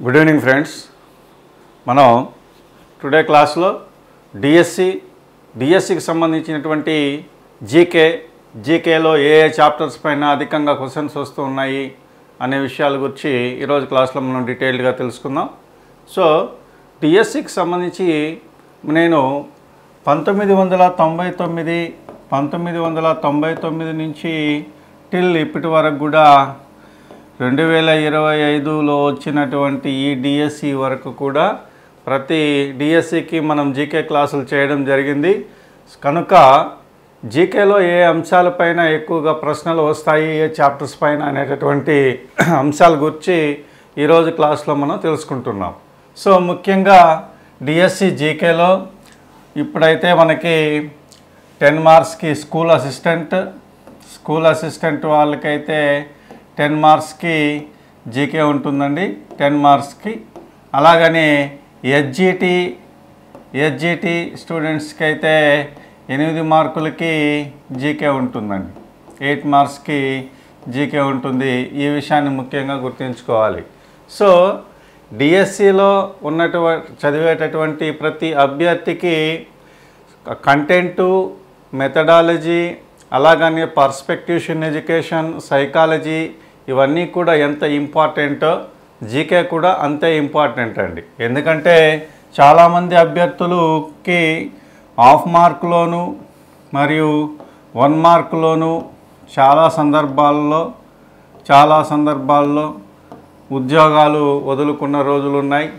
Good evening friends. మనం today క్లాస్లో డిఎస్సికి సంబంధించినటువంటి జీకేలో ఏ చాప్టర్స్ పైన అధికంగా క్వశ్చన్స్ వస్తూ ఉన్నాయి అనే విషయాల గురించి ఈరోజు క్లాస్లో మనం డీటెయిల్డ్గా తెలుసుకుందాం. సో డిఎస్సికి సంబంధించి నేను 1999 నుంచి టిల్ ఇప్పటి వరకు కూడా 2025లో వచ్చినటువంటి ఈ డిఎస్సి వరకు కూడా ప్రతి డిఎస్సికి మనం జీకే క్లాసులు చేయడం జరిగింది. కనుక జీకేలో ఏ అంశాలపైన ఎక్కువగా ప్రశ్నలు వస్తాయి, ఏ చాప్టర్స్ పైన అనేటటువంటి అంశాల గురించి ఈరోజు క్లాస్లో మనం తెలుసుకుంటున్నాం. సో ముఖ్యంగా డిఎస్సి జీకేలో ఇప్పుడైతే మనకి 10 మార్క్స్కి స్కూల్ అసిస్టెంట్ వాళ్ళకైతే 10 మార్క్స్కి జీకే ఉంటుందండి, 10 మార్క్స్కి. అలాగని ఎస్జిటి స్టూడెంట్స్కి అయితే 8 మార్కులకి జీకే ఉంటుందండి, 8 మార్క్స్కి జీకే ఉంటుంది. ఈ విషయాన్ని ముఖ్యంగా గుర్తుంచుకోవాలి. సో డిఎస్సిలో చదివేటటువంటి ప్రతి అభ్యర్థికి కంటెంటు, మెథడాలజీ, అలాగనే పర్స్పెక్టివ్షన్ ఎడ్యుకేషన్, సైకాలజీ ఇవన్నీ కూడా ఎంత ఇంపార్టెంటో జీకే కూడా అంతే ఇంపార్టెంట్ అండి. ఎందుకంటే చాలామంది అభ్యర్థులకి హాఫ్ మార్కులోను మరియు 1 మార్కులోను చాలా సందర్భాల్లో ఉద్యోగాలు వదులుకున్న రోజులు ఉన్నాయి.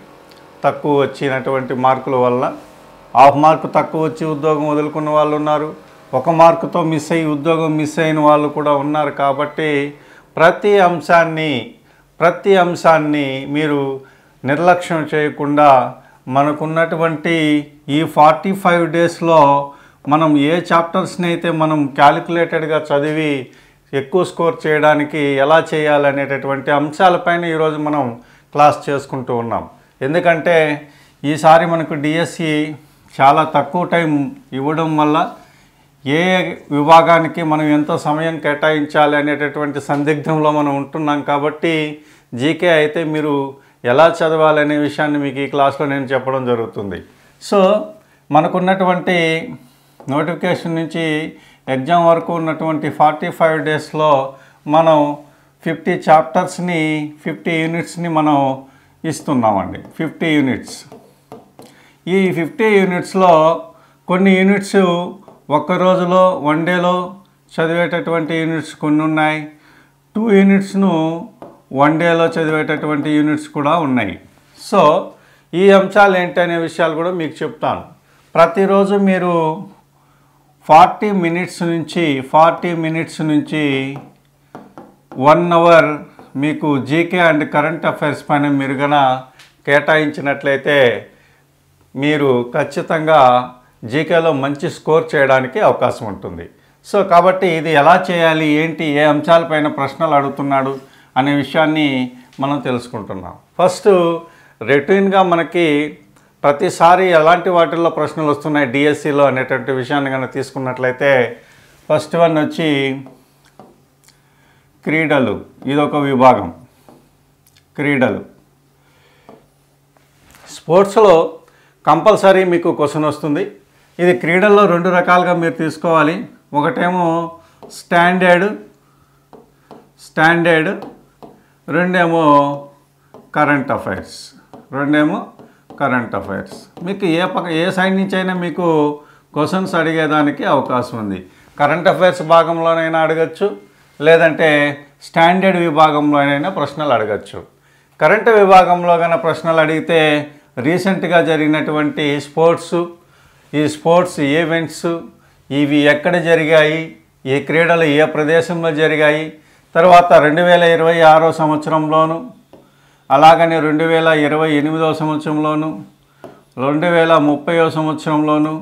తక్కువ వచ్చినటువంటి మార్కుల వల్ల హాఫ్ మార్కు తక్కువ వచ్చి ఉద్యోగం వదులుకున్న వాళ్ళు ఉన్నారు, 1 మార్కుతో ఉద్యోగం మిస్ అయిన వాళ్ళు కూడా ఉన్నారు. కాబట్టి ప్రతి అంశాన్ని మీరు నిర్లక్ష్యం చేయకుండా మనకున్నటువంటి ఈ 45 డేస్లో మనం ఏ చాప్టర్స్ని అయితే మనం క్యాలిక్యులేటెడ్గా చదివి ఎక్కువ స్కోర్ చేయడానికి ఎలా చేయాలనేటటువంటి అంశాలపైన ఈరోజు మనం క్లాస్ చేసుకుంటూ ఉన్నాం. ఎందుకంటే ఈసారి మనకు డిఎస్సి చాలా తక్కువ టైం ఇవ్వడం వల్ల ఏ విభాగానికి మనం ఎంత సమయం కేటాయించాలి అనేటటువంటి సందిగ్ధంలో మనం ఉంటున్నాం. కాబట్టి జీకే అయితే మీరు ఎలా చదవాలనే విషయాన్ని మీకు ఈ క్లాస్లో నేను చెప్పడం జరుగుతుంది. సో మనకున్నటువంటి నోటిఫికేషన్ నుంచి ఎగ్జామ్ వరకు ఉన్నటువంటి 45 డేస్లో మనం 50 చాప్టర్స్ని 50 యూనిట్స్ని మనం ఇస్తున్నామండి. 50 యూనిట్స్. ఈ 50 యూనిట్స్లో కొన్ని యూనిట్స్ ఒక్క రోజులో 1 డేలో చదివేటటువంటి యూనిట్స్ కొన్ని ఉన్నాయి, 2 యూనిట్స్ను 1 డేలో చదివేటటువంటి యూనిట్స్ కూడా ఉన్నాయి. సో ఈ అంశాలు ఏంటి అనే విషయాలు కూడా మీకు చెప్తాను. ప్రతిరోజు మీరు 40 మినిట్స్ నుంచి 1 అవర్ మీకు జీకే అండ్ కరెంట్ అఫైర్స్ పైన మీరు గన కేటాయించినట్లయితే మీరు ఖచ్చితంగా జీకేలో మంచి స్కోర్ చేయడానికి అవకాశం ఉంటుంది. సో కాబట్టి ఇది ఎలా చేయాలి, ఏంటి, ఏ అంశాలపైన ప్రశ్నలు అడుగుతున్నాడు అనే విషయాన్ని మనం తెలుసుకుంటున్నాం. ఫస్ట్ రొటీన్గా మనకి ప్రతిసారి ఎలాంటి వాటిల్లో ప్రశ్నలు వస్తున్నాయి డిఎస్సిలో అనేటువంటి విషయాన్ని కనుక తీసుకున్నట్లయితే ఫస్ట్ వన్ వచ్చి క్రీడలు. ఇదొక విభాగం. క్రీడలు, స్పోర్ట్స్లో కంపల్సరీ మీకు క్వశ్చన్ వస్తుంది. ఇది క్రీడల్లో 2 రకాలుగా మీరు తీసుకోవాలి. ఒకటేమో స్టాండర్డ్, రెండేమో కరెంట్ అఫైర్స్. మీకు ఏ సైడ్ నుంచి అయినా మీకు క్వశ్చన్స్ అడిగేదానికి అవకాశం ఉంది. కరెంట్ అఫైర్స్ భాగంలోనైనా అడగచ్చు, లేదంటే స్టాండర్డ్ విభాగంలోనైనా ప్రశ్నలు అడగచ్చు. కరెంట్ విభాగంలో కన్నా ప్రశ్నలు అడిగితే రీసెంట్గా జరిగినటువంటి స్పోర్ట్స్ ఈవెంట్స్ ఇవి ఎక్కడ జరిగాయి, ఈ క్రీడలు ఏ ప్రదేశంలో జరిగాయి, తర్వాత 2026 సంవత్సరంలోను, అలాగనే 2028 సంవత్సరంలోను, 2030 సంవత్సరంలోను,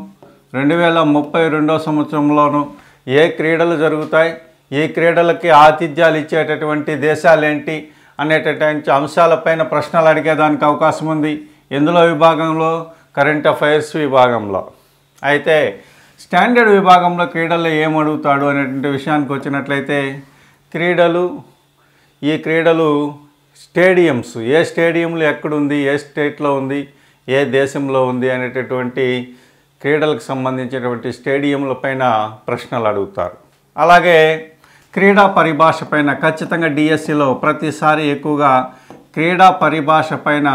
2032 సంవత్సరంలోను ఏ క్రీడలు జరుగుతాయి, ఈ క్రీడలకి ఆతిథ్యాలు ఇచ్చేటటువంటి దేశాలేంటి అనేటటువంటి అంశాలపైన ప్రశ్నలు అడిగేదానికి అవకాశం ఉంది. ఎందులో విభాగంలో? కరెంట్ అఫైర్స్ విభాగంలో. అయితే స్టాండర్డ్ విభాగంలో క్రీడల్లో ఏమడుగుతాడు అనేటువంటి విషయానికి వచ్చినట్లయితే ఈ క్రీడలు స్టేడియంస్, ఏ స్టేడియంలు ఎక్కడుంది, ఏ స్టేట్లో ఉంది, ఏ దేశంలో ఉంది అనేటటువంటి క్రీడలకు సంబంధించినటువంటి స్టేడియంల పైన ప్రశ్నలు అడుగుతారు. అలాగే క్రీడా పరిభాష పైన ఖచ్చితంగా డిఎస్సిలో ప్రతిసారి ఎక్కువగా క్రీడా పరిభాష పైన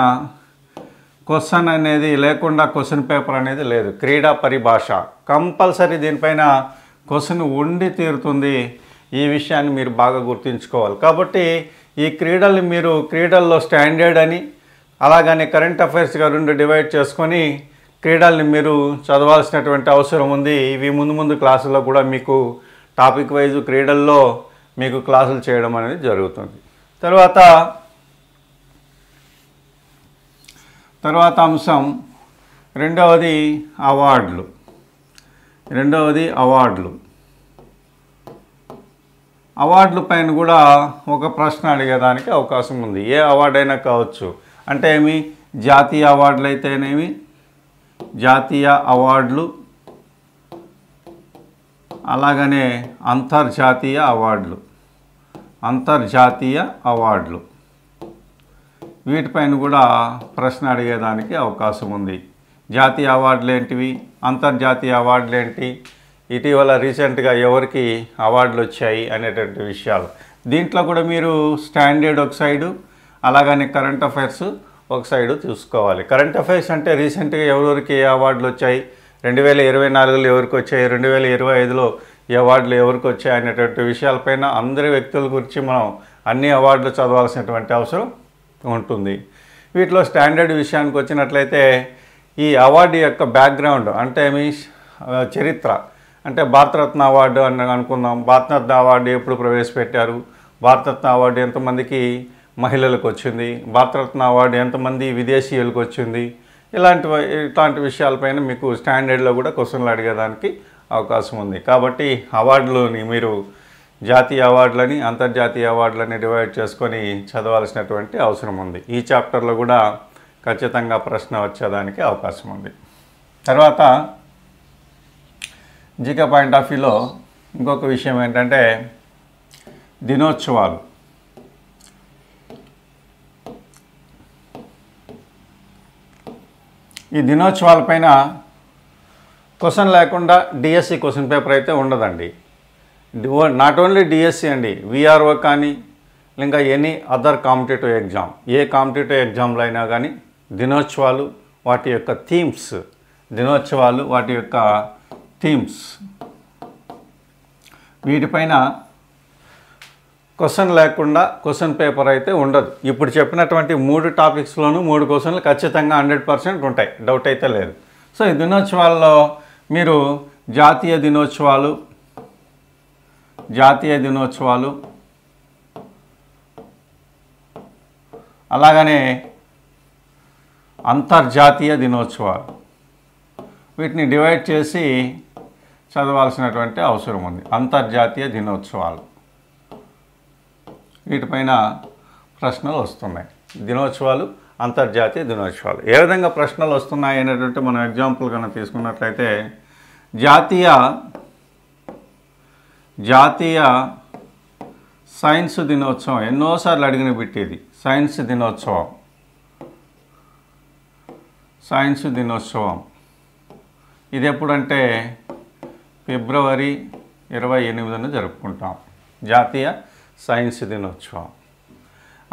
క్వశ్చన్ అనేది లేకుండా క్వశ్చన్ పేపర్ అనేది లేదు. క్రీడా పరిభాష కంపల్సరీ దీనిపైన క్వశ్చన్ ఉండి తీరుతుంది. ఈ విషయాన్ని మీరు బాగా గుర్తుంచుకోవాలి. కాబట్టి ఈ క్రీడలు మీరు క్రీడల్లో స్టాండర్డ్ అని అలాగని కరెంట్ అఫైర్స్గా 2 డివైడ్ చేసుకొని క్రీడల్ని మీరు చదవాల్సినటువంటి అవసరం ఉంది. ఇవి ముందు క్లాసుల్లో కూడా మీకు టాపిక్ వైజ్ క్రీడల్లో మీకు క్లాసులు చేయడం అనేది జరుగుతుంది. తర్వాత అంశం రెండవది అవార్డులు. అవార్డుల పైన కూడా ఒక ప్రశ్న అడిగేదానికి అవకాశం ఉంది. ఏ అవార్డు అయినా కావచ్చు. అంటే ఏమి, జాతీయ అవార్డులు అయితేనేమి, జాతీయ అవార్డులు, అలాగనే అంతర్జాతీయ అవార్డులు వీటిపైన కూడా ప్రశ్న అడిగేదానికి అవకాశం ఉంది. జాతీయ అవార్డులు ఏంటివి, అంతర్జాతీయ అవార్డులు ఏంటి, ఇటీవల రీసెంట్గా ఎవరికి అవార్డులు వచ్చాయి అనేటువంటి విషయాలు. దీంట్లో కూడా మీరు స్టాండర్డ్ ఒక సైడు, అలాగని కరెంట్ అఫైర్స్ ఒక సైడు చూసుకోవాలి. కరెంట్ అఫైర్స్ అంటే రీసెంట్గా ఎవరెవరికి ఏ అవార్డులు వచ్చాయి, 2024లో ఎవరికి వచ్చాయి, 2025లో ఈ అవార్డులు ఎవరికి వచ్చాయి అనేటువంటి విషయాలపైన అందరి వ్యక్తుల గురించి మనం అన్ని అవార్డులు చదవాల్సినటువంటి అవసరం ఉంటుంది. వీటిలో స్టాండర్డ్ విషయానికి వచ్చినట్లయితే ఈ అవార్డు యొక్క బ్యాక్గ్రౌండ్ అంటే మీ చరిత్ర, అంటే భారతరత్న అవార్డు అని అనుకుందాం. భారతరత్న అవార్డు ఎప్పుడు ప్రవేశపెట్టారు, భారతరత్న అవార్డు ఎంతమందికి మహిళలకు వచ్చింది, భారతరత్న అవార్డు ఎంతమంది విదేశీయులకు వచ్చింది, ఇట్లాంటి విషయాలపైన మీకు స్టాండర్డ్లో కూడా క్వశ్చన్లు అడిగేదానికి అవకాశం ఉంది. కాబట్టి అవార్డులని మీరు జాతీయ అవార్డులని, అంతర్జాతీయ అవార్డులని డివైడ్ చేసుకొని చదవాల్సినటువంటి అవసరం ఉంది. ఈ చాప్టర్లో కూడా ఖచ్చితంగా ప్రశ్న వచ్చేదానికి అవకాశం ఉంది. తర్వాత జీకే పాయింట్ ఆఫ్ వ్యూలో ఇంకొక విషయం ఏంటంటే దినోత్సవాలు. ఈ దినోత్సవాలపైన క్వశ్చన్ లేకుండా డిఎస్సి క్వశ్చన్ పేపర్ అయితే ఉండదండి. నాట్ ఓన్లీ డిఎస్సి అండి, విఆర్ఓ కానీ ఇంకా ఎనీ అదర్ కాంపిటేటివ్ ఎగ్జామ్, ఏ కాంపిటేటివ్ ఎగ్జామ్లో అయినా కానీ దినోత్సవాలు వాటి యొక్క థీమ్స్ వీటిపైన క్వశ్చన్ లేకుండా క్వశ్చన్ పేపర్ అయితే ఉండదు. ఇప్పుడు చెప్పినటువంటి 3 టాపిక్స్లోనూ 3 క్వశ్చన్లు ఖచ్చితంగా 100% ఉంటాయి, డౌట్ అయితే లేదు. సో ఈ దినోత్సవాల్లో మీరు జాతీయ దినోత్సవాలు అలాగనే అంతర్జాతీయ దినోత్సవాలు వీటిని డివైడ్ చేసి చదవాల్సినటువంటి అవసరం ఉంది. అంతర్జాతీయ దినోత్సవాలు వీటిపైన ప్రశ్నలు వస్తున్నాయి. దినోత్సవాలు, అంతర్జాతీయ దినోత్సవాలు ఏ విధంగా ప్రశ్నలు వస్తున్నాయి అనేటువంటి మనం ఎగ్జాంపుల్ కనుక తీసుకున్నట్లయితే జాతీయ సైన్స్ దినోత్సవం ఎన్నోసార్లు అడిగిన బిట్టేది. సైన్స్ దినోత్సవం ఇది ఎప్పుడంటే ఫిబ్రవరి 28న జరుపుకుంటాం జాతీయ సైన్స్ దినోత్సవం.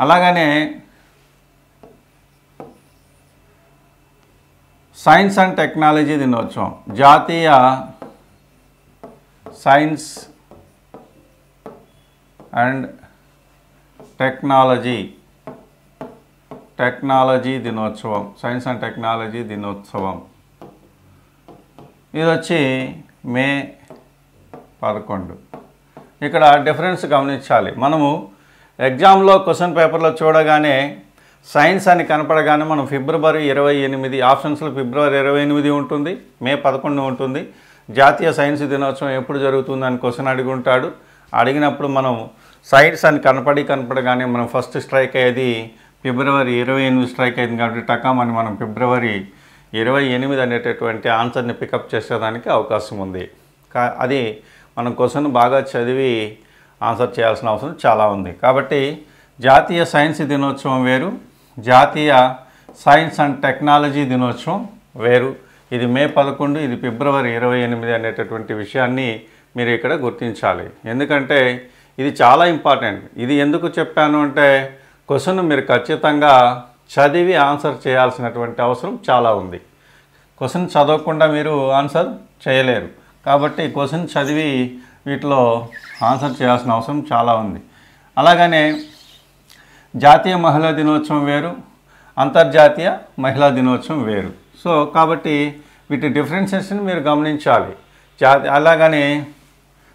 అలాగనే సైన్స్ అండ్ టెక్నాలజీ దినోత్సవం, జాతీయ సైన్స్ అండ్ టెక్నాలజీ దినోత్సవం, సైన్స్ అండ్ టెక్నాలజీ దినోత్సవం ఇది వచ్చి మే 11. ఇక్కడ డిఫరెన్స్ గమనించాలి. మనము ఎగ్జామ్లో క్వశ్చన్ పేపర్లో చూడగానే సైన్స్ అని కనపడగానే మనం ఫిబ్రవరి 28 ఆప్షన్స్లో ఫిబ్రవరి 28 ఉంటుంది, మే 11 ఉంటుంది. జాతీయ సైన్స్ దినోత్సవం ఎప్పుడు జరుగుతుందని క్వశ్చన్ అడుగుంటాడు. అడిగినప్పుడు మనం సైన్స్ అని కనపడగానే మనం ఫస్ట్ స్ట్రైక్ అయ్యేది ఫిబ్రవరి 28 స్ట్రైక్ అయింది కాబట్టి టకామని మనం ఫిబ్రవరి 28 అనేటటువంటి ఆన్సర్ని పికప్ చేసేదానికి అవకాశం ఉంది. అది మనం క్వశ్చన్ బాగా చదివి ఆన్సర్ చేయాల్సిన అవసరం చాలా ఉంది. కాబట్టి జాతీయ సైన్స్ దినోత్సవం వేరు, జాతీయ సైన్స్ అండ్ టెక్నాలజీ దినోత్సవం వేరు. ఇది మే 11, ఇది ఫిబ్రవరి 28 అనేటటువంటి విషయాన్ని మీరు ఇక్కడ గుర్తించాలి. ఎందుకంటే ఇది చాలా ఇంపార్టెంట్. ఇది ఎందుకు చెప్పాను అంటే క్వశ్చన్ మీరు ఖచ్చితంగా చదివి ఆన్సర్ చేయాల్సినటువంటి అవసరం చాలా ఉంది. క్వశ్చన్ చదవకుండా మీరు ఆన్సర్ చేయలేరు. కాబట్టి క్వశ్చన్ చదివి వీటిలో ఆన్సర్ చేయాల్సిన అవసరం చాలా ఉంది. అలాగనే జాతీయ మహిళా దినోత్సవం వేరు, అంతర్జాతీయ మహిళా దినోత్సవం వేరు. సో కాబట్టి వీటి డిఫరెన్సెస్ని మీరు గమనించాలి. అలాగనే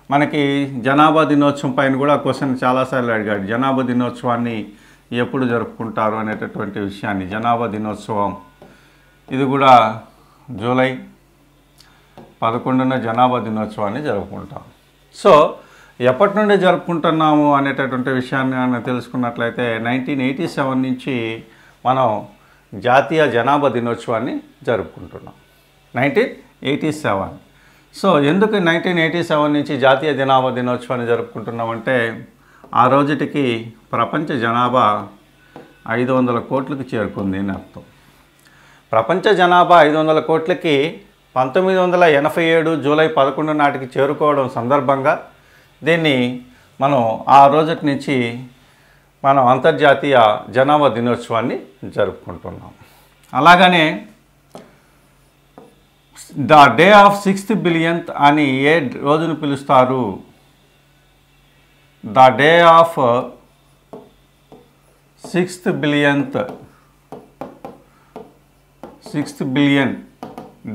మనకి జనాభా దినోత్సవం పైన కూడా క్వశ్చన్ చాలాసార్లు అడిగాడు. జనాభా దినోత్సవాన్ని ఎప్పుడు జరుపుకుంటారు అనేటటువంటి విషయాన్ని. జనాభా దినోత్సవం ఇది కూడా జూలై 11న జనాభా దినోత్సవాన్ని జరుపుకుంటాం. సో ఎప్పటి నుండి జరుపుకుంటున్నాము అనేటటువంటి విషయాన్ని తెలుసుకున్నట్లయితే 1987 నుంచి మనం జాతీయ జనాభా దినోత్సవాన్ని జరుపుకుంటున్నాం. 1987. సో ఎందుకు 1987 నుంచి జాతీయ జనాభా దినోత్సవాన్ని జరుపుకుంటున్నామంటే ఆ రోజుటికి ప్రపంచ జనాభా 500 కోట్లకు చేరుకుంది అని అర్థం. ప్రపంచ జనాభా 500 కోట్లకి 1987 జూలై 11 నాటికి చేరుకోవడం సందర్భంగా దీన్ని మనం ఆ రోజు నుంచి మనం అంతర్జాతీయ జనాభా దినోత్సవాన్ని జరుపుకుంటున్నాం. అలాగనే the day of 6th billionth అని ఏ రోజును పిలుస్తారు? The day of 6th billion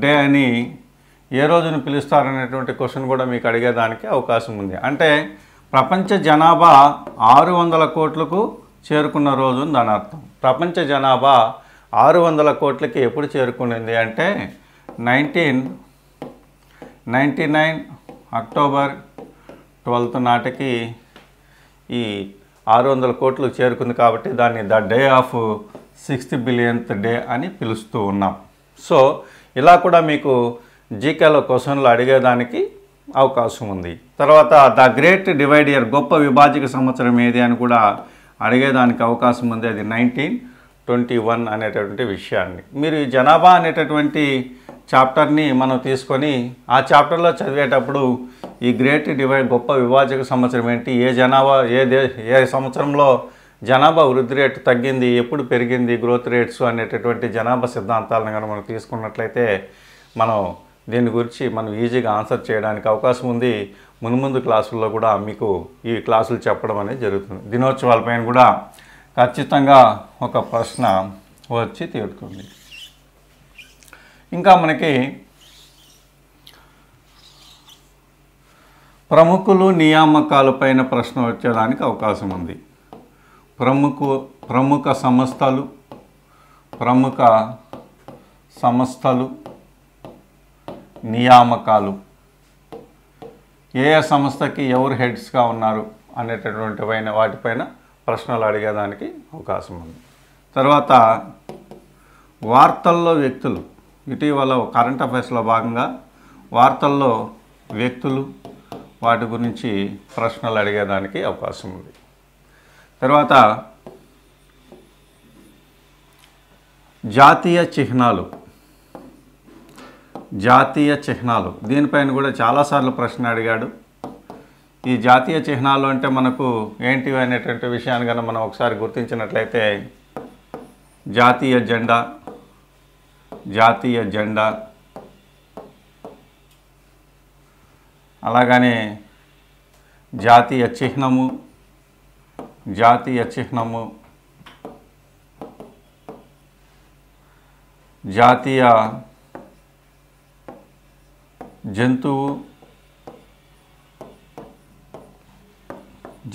day అని ఏ రోజును పిలుస్తారనేటువంటి క్వశ్చన్ కూడా మీకు అడిగేదానికి అవకాశం ఉంది. అంటే ప్రపంచ జనాభా 600 కోట్లకు చేరుకున్న రోజు దాని అర్థం. ప్రపంచ జనాభా 600 కోట్లకి ఎప్పుడు చేరుకునింది అంటే 1999 అక్టోబర్ 12 నాటికి ఈ 600 కోట్లు చేరుకుంది. కాబట్టి దాన్ని the day of 6th billionth day అని పిలుస్తూ ఉన్నాం. సో ఇలా కూడా మీకు జీకేలో క్వశ్చన్లు అడిగేదానికి అవకాశం ఉంది. తర్వాత ద గ్రేట్ డివైడ్ ఇయర్, గొప్ప విభాజక సంవత్సరం ఏది అని కూడా అడిగేదానికి అవకాశం ఉంది. అది 1921 అనేటటువంటి విషయాన్ని. మీరు ఈ జనాభా అనేటటువంటి చాప్టర్ని మనం తీసుకొని ఆ చాప్టర్లో చదివేటప్పుడు ఈ గ్రేట్ డివైడ్, గొప్ప విభాజక సంవత్సరం ఏంటి, ఏ జనాభా ఏ సంవత్సరంలో జనాభా వృద్ధి రేటు తగ్గింది, ఎప్పుడు పెరిగింది, గ్రోత్ రేట్స్ అనేటటువంటి జనాభా సిద్ధాంతాలను కనుక మనం తీసుకున్నట్లయితే మనం దీని గురించి మనం ఈజీగా ఆన్సర్ చేయడానికి అవకాశం ఉంది. మున్ముందు క్లాసుల్లో కూడా మీకు ఈ క్లాసులు చెప్పడం అనేది జరుగుతుంది. దినోత్సవాలపైన కూడా ఖచ్చితంగా ఒక ప్రశ్న వచ్చి తీరుతుంది. ఇంకా మనకి ప్రముఖులు నియామకాలపైన ప్రశ్న వచ్చేదానికి అవకాశం ఉంది. ప్రముఖ సంస్థలు నియామకాలు, ఏ సంస్థకి ఎవరు హెడ్స్గా ఉన్నారు అనేటటువంటి వాటిపైన ప్రశ్నలు అడిగేదానికి అవకాశం ఉంది. తర్వాత వార్తల్లో వ్యక్తులు, ఇటీవల కరెంట్ అఫైర్స్లో భాగంగా వార్తల్లో వ్యక్తులు, వాటి గురించి ప్రశ్నలు అడిగేదానికి అవకాశం ఉంది. తర్వాత జాతీయ చిహ్నాలు, దీనిపైన కూడా చాలాసార్లు ప్రశ్న అడిగాడు. ఈ జాతీయ చిహ్నాలు అంటే మనకు ఏంటివి అనేటువంటి విషయాన్ని కనుక మనం ఒకసారి గుర్తించినట్లయితే జాతీయ జెండా, అలాగనే జాతీయ చిహ్నము, జాతీయ జంతువు,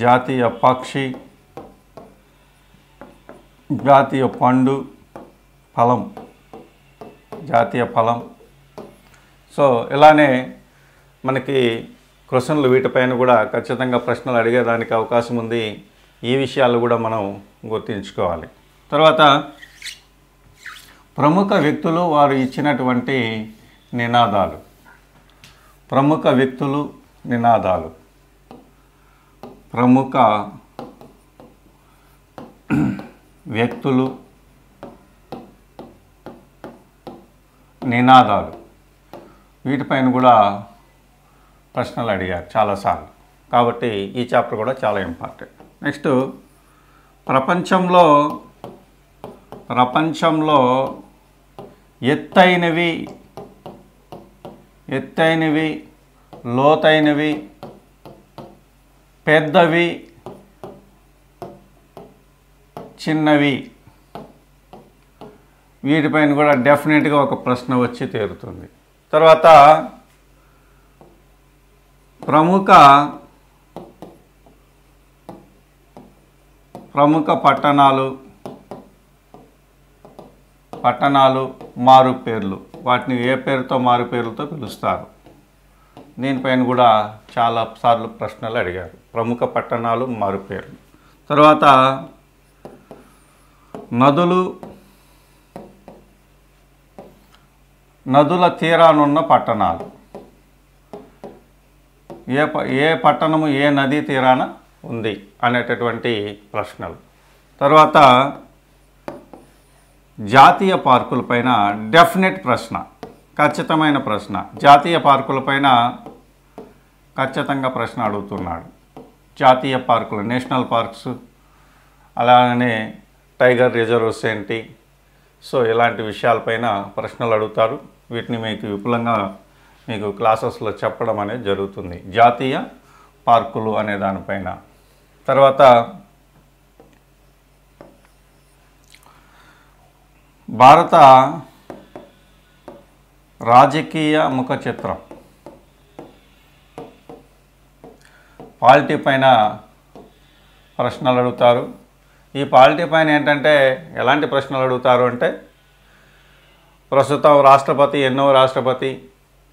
జాతీయ పక్షి, జాతీయ పండు, జాతీయ ఫలం. సో ఇలానే మనకి క్వశ్చన్లు వీటిపైన కూడా ఖచ్చితంగా ప్రశ్నలు అడిగేదానికి అవకాశం ఉంది. ఈ విషయాలు కూడా మనం గుర్తుంచుకోవాలి. తర్వాత ప్రముఖ వ్యక్తులు వారు ఇచ్చినటువంటి నినాదాలు. ప్రముఖ వ్యక్తులు, నినాదాలు, వీటిపైన కూడా ప్రశ్నలు అడిగారు చాలాసార్లు. కాబట్టి ఈ చాప్టర్ కూడా చాలా ఇంపార్టెంట్. నెక్స్ట్ ప్రపంచంలో ఎత్తైనవి, లోతైనవి, పెద్దవి, చిన్నవి, వీటిపైన కూడా డెఫినెట్గా ఒక ప్రశ్న వచ్చి తీరుతుంది. తర్వాత ప్రముఖ పట్టణాలు మారు పేర్లు, వాటిని ఏ పేరుతో మారు పేర్లతో పిలుస్తారు, దీనిపైన కూడా చాలాసార్లు ప్రశ్నలు అడిగారు. ప్రముఖ పట్టణాలు మారు పేర్లు. తర్వాత నదుల తీరానున్న పట్టణాలు, ఏ పట్టణము ఏ నదీ తీరాన ఉంది అనేటటువంటి ప్రశ్నలు. తర్వాత జాతీయ పార్కులపైన డెఫినెట్ ప్రశ్న, ఖచ్చితమైన ప్రశ్న. జాతీయ పార్కులపైన ఖచ్చితంగా ప్రశ్న అడుగుతున్నాడు. జాతీయ పార్కులు, నేషనల్ పార్క్స్, అలాగనే టైగర్ రిజర్వ్స్ ఏంటి, సో ఇలాంటి విషయాలపైన ప్రశ్నలు అడుగుతారు. వీటిని మీకు విపులంగా మీకు క్లాసెస్లో చెప్పడం అనేది జరుగుతుంది, జాతీయ పార్కులు అనే దానిపైన. తర్వాత భారత రాజకీయ ముఖ చిత్రం, పాలిటీ పైన ప్రశ్నలు అడుగుతారు. ఈ పాలిటీ పైన ఏంటంటే ఎలాంటి ప్రశ్నలు అడుగుతారు అంటే, ప్రస్తుతం రాష్ట్రపతి, ఎన్నో రాష్ట్రపతి,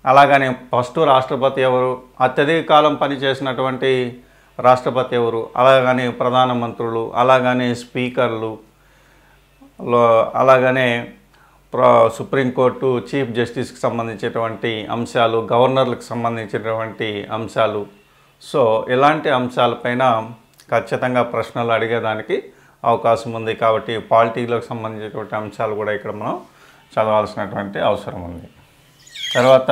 అలాగనే ఫస్ట్ రాష్ట్రపతి ఎవరు, అత్యధిక కాలం పనిచేసినటువంటి రాష్ట్రపతి ఎవరు, అలాగని ప్రధానమంత్రులు, అలాగనే స్పీకర్లు, అలాగనే సుప్రీంకోర్టు చీఫ్ జస్టిస్కి సంబంధించినటువంటి అంశాలు, గవర్నర్లకు సంబంధించినటువంటి అంశాలు. సో ఇలాంటి అంశాలపైన ఖచ్చితంగా ప్రశ్నలు అడిగేదానికి అవకాశం ఉంది. కాబట్టి పాలిటీలకు సంబంధించినటువంటి అంశాలు కూడా ఇక్కడ మనం చదవాల్సినటువంటి అవసరం ఉంది. తర్వాత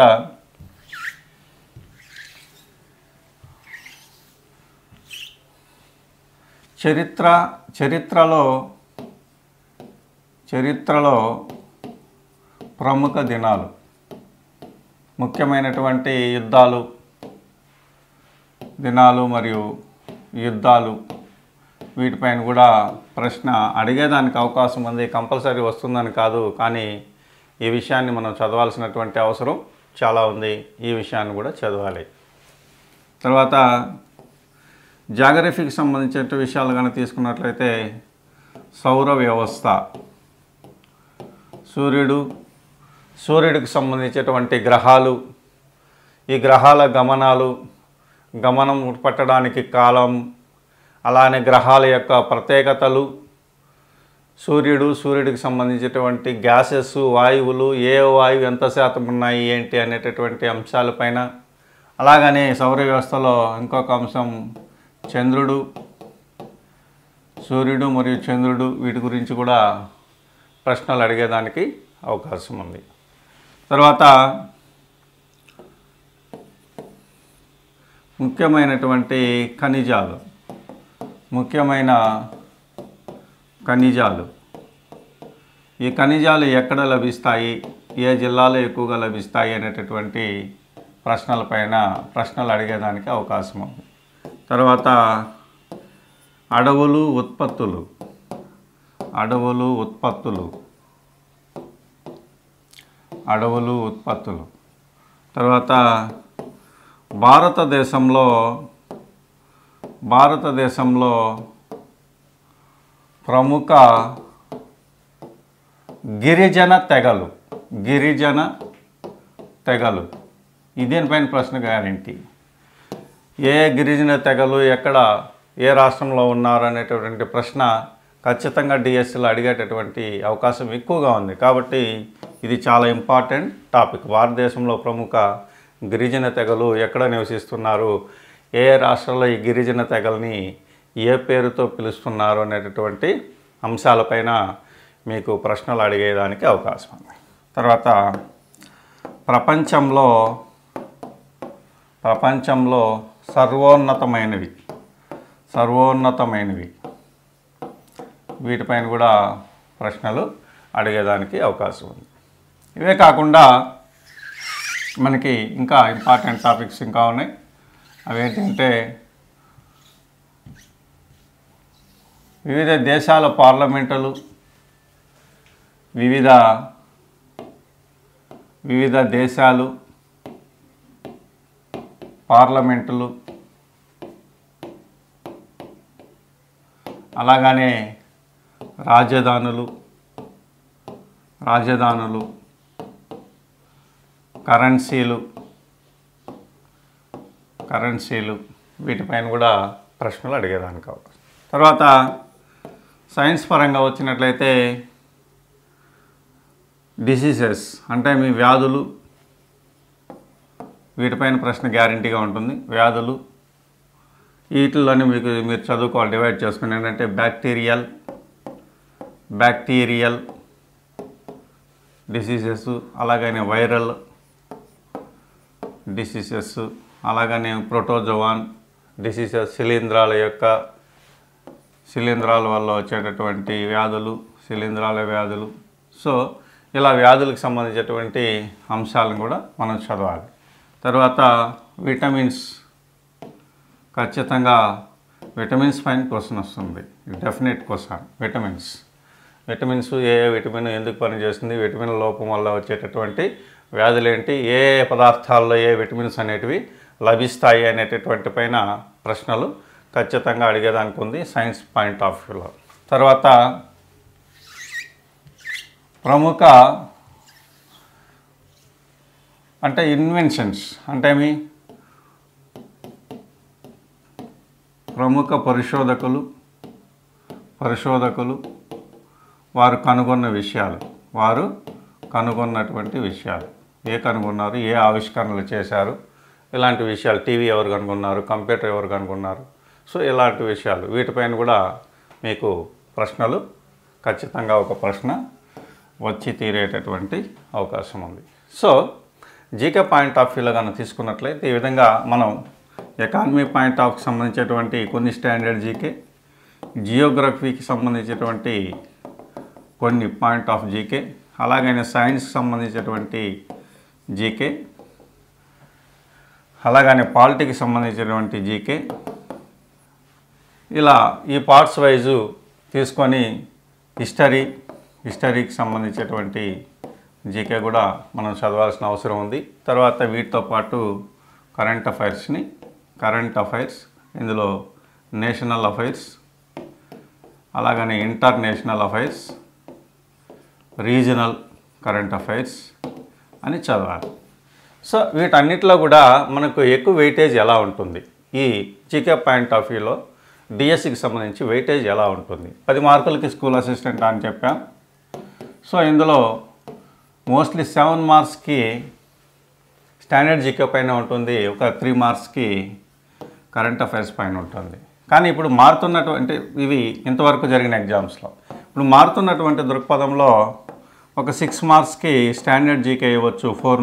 చరిత్రలో ప్రముఖ దినాలు, ముఖ్యమైనటువంటి దినాలు మరియు యుద్ధాలు, వీటిపైన కూడా ప్రశ్న అడిగేదానికి అవకాశం ఉంది. కంపల్సరీ వస్తుందని కాదు, కానీ ఈ విషయాన్ని మనం చదవాల్సినటువంటి అవసరం చాలా ఉంది. ఈ విషయాన్ని కూడా చదవాలి. తర్వాత జాగ్రఫీకి సంబంధించిన విషయాలు కనుక తీసుకున్నట్లయితే, సౌర వ్యవస్థ, సూర్యుడికి సంబంధించినటువంటి గ్రహాలు, ఈ గ్రహాల గమనం పట్టడానికి కాలం, అలానే గ్రహాల యొక్క ప్రత్యేకతలు, సూర్యుడికి సంబంధించినటువంటి గ్యాసెస్, వాయువులు, ఏ వాయువు ఎంత శాతం ఉన్నాయి ఏంటి అనేటటువంటి అంశాలపైన, అలాగనే సౌర వ్యవస్థలో ఇంకొక అంశం సూర్యుడు మరియు చంద్రుడు, వీటి గురించి కూడా ప్రశ్నలు అడిగేదానికి అవకాశం ఉంది. తర్వాత ముఖ్యమైనటువంటి ఖనిజాలు, ఈ ఖనిజాలు ఎక్కడ లభిస్తాయి, ఏ జిల్లాలో ఎక్కువగా లభిస్తాయి అనేటటువంటి ప్రశ్నలు అడిగేదానికి అవకాశం ఉంది. తర్వాత అడవులు ఉత్పత్తులు. తర్వాత భారతదేశంలో ప్రముఖ గిరిజన తెగలు, దీనిపైన ప్రశ్న గ్యారెంటీ. ఏ గిరిజన తెగలు ఎక్కడ, ఏ రాష్ట్రంలో ఉన్నారు అనేటటువంటి ప్రశ్న ఖచ్చితంగా డిఎస్సిలో అడిగేటటువంటి అవకాశం ఎక్కువగా ఉంది. కాబట్టి ఇది చాలా ఇంపార్టెంట్ టాపిక్. భారతదేశంలో ప్రముఖ గిరిజన తెగలు ఎక్కడ నివసిస్తున్నారు, ఏ రాష్ట్రంలో ఈ గిరిజన తెగల్ని ఏ పేరుతో పిలుస్తున్నారు అనేటటువంటి అంశాలపైన మీకు ప్రశ్నలు అడిగేదానికి అవకాశం ఉంది. తర్వాత ప్రపంచంలో సర్వోన్నతమైనవి వీటిపైన కూడా ప్రశ్నలు అడిగేదానికి అవకాశం ఉంది. ఇవే కాకుండా మనకి ఇంకా ఇంపార్టెంట్ టాపిక్స్ ఇంకా ఉన్నాయి. అవేంటంటే వివిధ దేశాల పార్లమెంటులు, వివిధ దేశాలు పార్లమెంటులు, అలాగనే రాజధానులు, కరెన్సీలు వీటిపైన కూడా ప్రశ్నలు అడిగేదానికి అవకాశం. తర్వాత సైన్స్ పరంగా వచ్చినట్లయితే డిసీజెస్ అంటే మీ వ్యాధులు, వీటిపైన ప్రశ్న గ్యారంటీగా ఉంటుంది. వ్యాధులు వీటిల్లోనే మీరు చదువుకోవాలి, డివైడ్ చేసుకుని ఏంటంటే బ్యాక్టీరియల్ డిసీజెస్, అలాగనే వైరల్ డిసీజెస్, అలాగనే ప్రోటోజోవాన్ డిసీజెస్, శిలీంధ్రాల వల్ల వచ్చేటటువంటి వ్యాధులు, శిలీంధ్రాల వ్యాధులు. సో ఇలా వ్యాధులకు సంబంధించినటువంటి అంశాలను కూడా మనం చదవాలి. తర్వాత విటమిన్స్, ఖచ్చితంగా విటమిన్స్ పైన క్వశ్చన్ వస్తుంది, డెఫినెట్ క్వశ్చన్. విటమిన్స్ ఏ విటమిన్ ఎందుకు పనిచేస్తుంది, విటమిన్ లోపం వల్ల వచ్చేటటువంటి వ్యాధులు ఏంటి, ఏ పదార్థాల్లో ఏ విటమిన్స్ అనేటివి లభిస్తాయి అనేటటువంటి పైన ప్రశ్నలు ఖచ్చితంగా అడిగేదానికి ఉంది సైన్స్ పాయింట్ ఆఫ్ వ్యూలో. తర్వాత ప్రముఖ అంటే ఇన్వెన్షన్స్ అంటే ప్రముఖ పరిశోధకులు వారు కనుగొన్నటువంటి విషయాలు, కనుగొన్నారు, ఏ ఆవిష్కరణలు చేశారు, ఇలాంటి విషయాలు. టీవీ ఎవరు కనుగొన్నారు, కంప్యూటర్ ఎవరు కనుగొన్నారు, సో ఇలాంటి విషయాలు వీటిపైన కూడా మీకు ప్రశ్నలు ఖచ్చితంగా ఒక ప్రశ్న వచ్చి తీరేటటువంటి అవకాశం ఉంది. సో జీకే పాయింట్ ఆఫ్ వ్యూలో కనుక తీసుకున్నట్లయితే ఈ విధంగా మనం ఎకానమీ పాయింట్ ఆఫ్కి సంబంధించినటువంటి కొన్ని స్టాండర్డ్ జీకే, జియోగ్రఫీకి సంబంధించినటువంటి కొన్ని పాయింట్ ఆఫ్ జీకే, అలాగనే సైన్స్కి సంబంధించినటువంటి జీకే, అలాగనే పాలిటిక్స్కి సంబంధించినటువంటి జీకే, ఇలా ఈ పార్ట్స్ వైజు తీసుకొని హిస్టరీకి సంబంధించినటువంటి జీకే కూడా మనం చదవాల్సిన అవసరం ఉంది. తర్వాత వీటితో పాటు కరెంట్ అఫైర్స్, ఇందులో నేషనల్ అఫైర్స్, అలాగనే international affairs, regional current affairs అని చదవాలి. సో వీటన్నిటిలో కూడా మనకు ఎక్కువ వెయిటేజ్ ఎలా ఉంటుంది, ఈ జీకే పాయింట్ ఆఫ్ వ్యూలో డిఎస్సికి సంబంధించి వెయిటేజ్ ఎలా ఉంటుంది. 10 మార్కులకి స్కూల్ అసిస్టెంట్ అని చెప్పాం. సో ఇందులో మోస్ట్లీ 7 మార్క్స్కి స్టాండర్డ్ జీకే పైన ఉంటుంది, ఒక 3 మార్క్స్కి కరెంట్ అఫైర్స్ పైన ఉంటుంది. కానీ ఇప్పుడు మారుతున్నటువంటి ఇవి ఇంతవరకు జరిగిన ఎగ్జామ్స్లో ఇప్పుడు మారుతున్నటువంటి దృక్పథంలో ఒక 6 మార్క్స్కి స్టాండర్డ్ జీకే ఇవ్వచ్చు, 4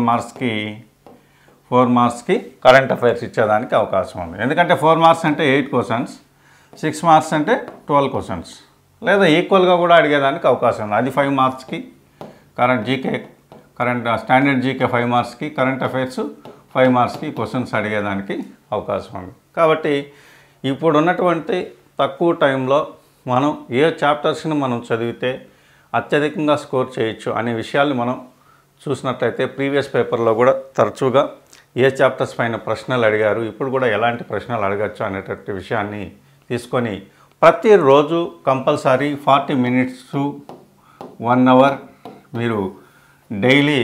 మార్క్స్కి కరెంట్ అఫైర్స్ ఇచ్చేదానికి అవకాశం ఉంది. ఎందుకంటే 4 మార్క్స్ అంటే 8 క్వశ్చన్స్, 6 మార్క్స్ అంటే 12 క్వశ్చన్స్, లేదా ఈక్వల్గా కూడా అడిగేదానికి అవకాశం ఉంది. అది 5 మార్క్స్కి స్టాండర్డ్ జీకే 5 మార్క్స్కి, కరెంట్ అఫైర్స్ 5 మార్క్స్కి క్వశ్చన్స్ అడిగేదానికి అవకాశం ఉంది. కాబట్టి ఇప్పుడు ఉన్నటువంటి తక్కువ టైంలో మనం ఏ చాప్టర్స్ని మనం చదివితే అత్యధికంగా స్కోర్ చేయొచ్చు అనే విషయాల్ని మనం చూసినట్లయితే ప్రీవియస్ పేపర్లో కూడా తరచుగా ఏ చాప్టర్స్ పైన ప్రశ్నలు అడిగారు, ఇప్పుడు కూడా ఎలాంటి ప్రశ్నలు అడగచ్చు అనేటటువంటి విషయాన్ని తీసుకొని ప్రతిరోజు కంపల్సరీ 40 minutes to 1 hour మీరు డైలీ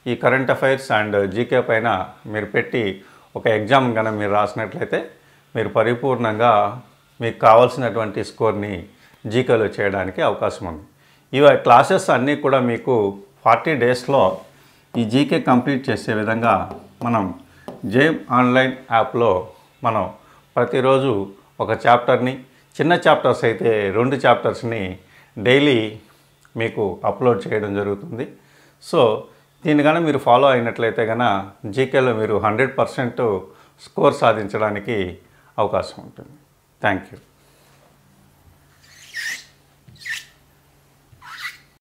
ఈ కరెంట్ అఫైర్స్ అండ్ జీకే పైన మీరు పెట్టి ఒక ఎగ్జామ్ కనుక మీరు రాసినట్లయితే మీరు పరిపూర్ణంగా మీకు కావాల్సినటువంటి స్కోర్ని జీకేలో చేయడానికి అవకాశం ఉంది. ఇవి క్లాసెస్ అన్నీ కూడా మీకు 40 daysలో ఈ జీకే కంప్లీట్ చేసే విధంగా మనం జేమ్ ఆన్లైన్ యాప్లో మనం ప్రతిరోజు ఒక చాప్టర్ని చిన్న చాప్టర్స్ అయితే 2 చాప్టర్స్ని డైలీ మీకు అప్లోడ్ చేయడం జరుగుతుంది. సో దీన్ని కనుక మీరు ఫాలో అయినట్లయితే కనుక జీకేలో మీరు 100% స్కోర్ సాధించడానికి అవకాశం ఉంటుంది. Thank you.